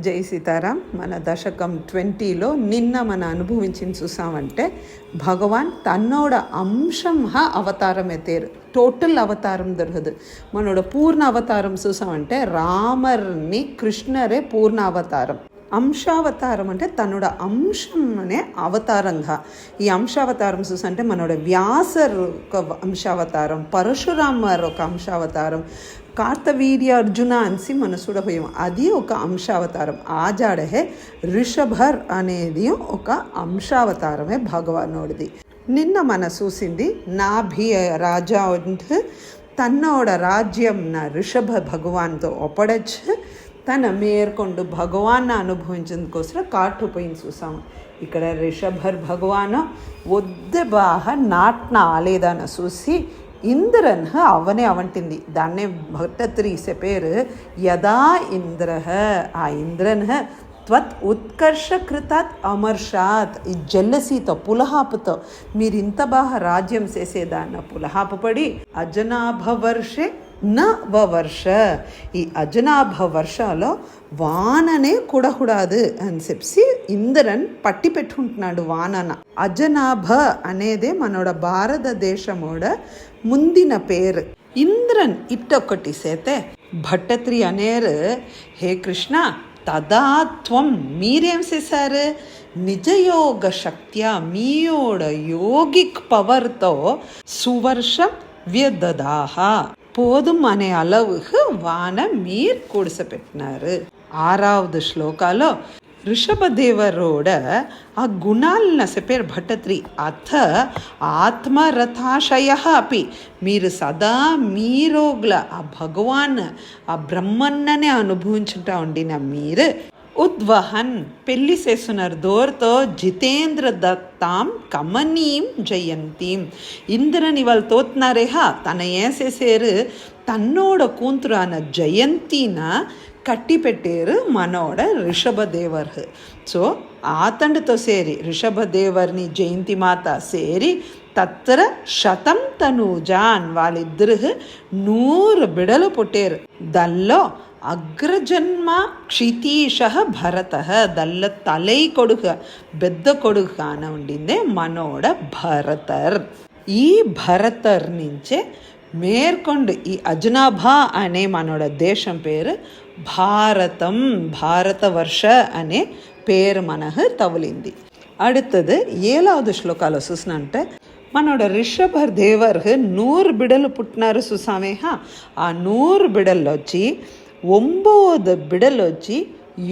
జై సీతారాం. మన దశకం 20లో నిన్న మన అనుభవించింది చూసామంటే భగవాన్ తన్నోட అంశం అవతారం ఎత్తేరు. టోటల్ అవతారం దొరకదు. మనోட పూర్ణ అవతారం చూసామంటే రామర్ని కృష్ణరే పూర్ణ అవతారం. అంశావతారం అంటే తన్నోட అంశం అనే అవతారంగా ఈ అంశావతారం చూసంటే మనోட వ్యాసర్ ఒక అంశావతారం, పరశురామర్ ఒక అంశావతారం, కార్తవీర్య అర్జున అనిసి మన చూడబోయాం, అది ఒక అంశావతారం. ఆజాడే రిషభర్ అనేది ఒక అంశావతారమే భగవానుడిది. నిన్న మన చూసింది నాభి రాజా తన్నోడ రాజ్యంన రిషభ భగవాన్తో ఒప్పడచ్చు తన మేర్కొండు భగవాన్ అనుభవించేందుకోసం కాటు పోయింది చూసాము. ఇక్కడ రిషభర్ భగవాను ఒద్దె బాగా నాట్న ఆలేదాన చూసి ఇంద్రన్ అవనే అవంటింది. దాన్నే భట్టత్రి చెప్పారు యదా ఇంద్ర ఆ ఇంద్రన్ త్వత్ ఉత్కర్ష కృతాత్ అమర్షాత్. ఈ జల్లసీతో పులహాపుతో మీరు ఇంత బాగా రాజ్యం చేసేదాన్న పులహాపడి అజనాభ వర్షే నా వవర్ష, ఈ అజనాభ వర్షాలో వాననే కూడకూడదు అని చెప్పి ఇంద్రన్ పట్టి పెట్టుకుంటున్నాడు వానన. అజనాభ అనేదే మనోడ భారతదేశమోడ ముందిన పేరు. ఇంద్రన్ ఇట్టొక్కటి సేతే భట్టత్రి అనేరు హే కృష్ణ తదాత్వం మీరేం చేశారు, నిజయోగ శక్త్యా మీయోడ యోగిక్ పవర్తో సువర్షం వ్యదదాహ పోదుం అనే అలవుకు వాన మీరు కూడిసపెట్టినారు. 6వ శ్లోకాలో ఋషభదేవరోడ ఆ గుణాలను చెప్పారు భట్టత్రి. అథ ఆత్మరథాశయ అపి మీరు సదా మీరోగ్ల ఆ భగవాన్ ఆ బ్రహ్మన్ననే అనుభవించుంటా ఉండిన మీరు ఉద్వహన్ పెళ్లి చేస్తున్నారు దోర్తో జితేంద్ర దత్తాం కమనీం జయంతీం. ఇంద్రని వాళ్ళు తోతున్నారేహా తన ఏసేసేరు తన్నోడ కూతురాన జయంతిన కట్టి పెట్టారు మనోడ రిషభదేవర్. సో ఆతండితో సేరి రిషభదేవర్ని జయంతి మాత సేరి తత్ర శతం తనూజాన్ వాళ్ళిద్దరు 100 బిడలు పుట్టారు. దల్లో అగ్రజన్మ క్షితీష భరత దల్ల తలై కొడుకు పెద్ద కొడుకు కాన ఉండిందే మనోడ భరతర్. ఈ భరతర్ నుంచే మేర్కొండు ఈ అజనాభా అనే మనోడ దేశం పేరు భారతం, భారతవర్ష అనే పేరు మనకు తవలింది. அடுத்தது 7వ శ్లోకాలో చూసినంటే మనోడ రిషభర్ దేవర్ 100 బిడలు పుట్టినారు సుసామేహ. ఆ 100 బిడల్లో వచ్చి 9 బిడలు వచ్చి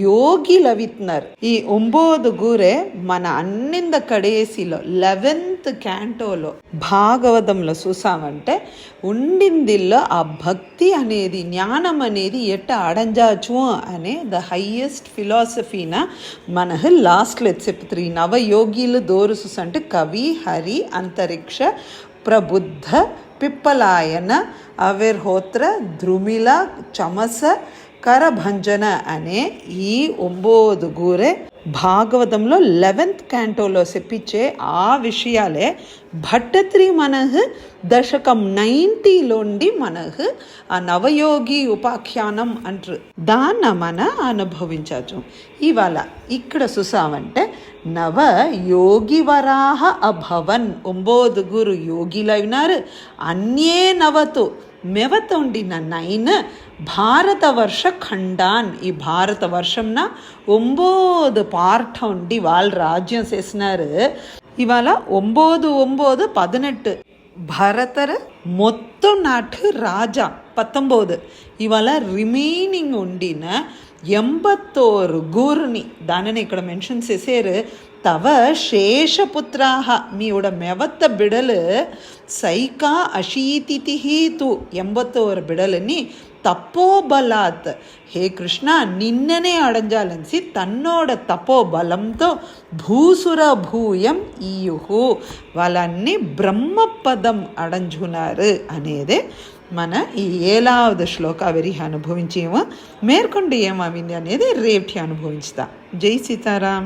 యోగిలవిత్నారు. ఈ 9 గూరే మన అన్నింద కడేసిలో 11th క్యాంటోలో భాగవతంలో చూసామంటే ఉండిందిల్లో ఆ భక్తి అనేది జ్ఞానం అనేది ఎట్ట అడంజాచు అనే ద హైయెస్ట్ ఫిలాసఫీన మనకు లాస్ట్లో చెప్తారు. ఈ నవయోగిలు దోరు చూసంటే కవి, హరి, అంతరిక్ష, ప్రబుద్ధ, పిప్పలాయన, అవిర్హోత్ర, ధ్రుమిల, చమస, కరభంజన అనే ఈ 9 గూరే భాగవతంలో 11th క్యాంటోలో చెప్పించే ఆ విషయాలే భట్టత్రి మనకు దశకం 90లోండి మనకు ఆ నవయోగి ఉపాఖ్యానం అంటారు. దాన్ని మన అనుభవించచ్చు. ఇవాళ ఇక్కడ చూసామంటే నవ యోగివరాహ అభవన్ 9 గురు యోగిలైనారు. అన్యే నవతు మెవతొండిన 9 భారతవర్ష ఖండాన్. ఈ భారతవర్షంన 9 పార్ట్ ఉండి వాళ్ళు రాజ్యం చేసినారు. ఇవాళ 9 9 18 భరతర్ మొత్తం నాటు రాజా 19. ఇవాళ రిమైనింగ్ ఉండిన 81 గూరుని దానిని ఇక్కడ మెన్షన్ చేశారు. తవ శేషపుత్రాహ మీవుడ మెవత్త బిడలు సైకా అశీతిథి తు 81 బిడలని తపోబలాత్ హే కృష్ణ నిన్ననే అడంజాలనిసి తన్నోడ తపోబలంతో భూసుర భూయం ఈయుహు వాళ్ళన్ని బ్రహ్మపదం అడంజునారు అనేదే మన ఈ 7వ శ్లోక వెరిహి అనుభవించేమో మేర్కొండ ఏమవింది అనేది రేపటి అనుభవించుతా. జై సీతారాం.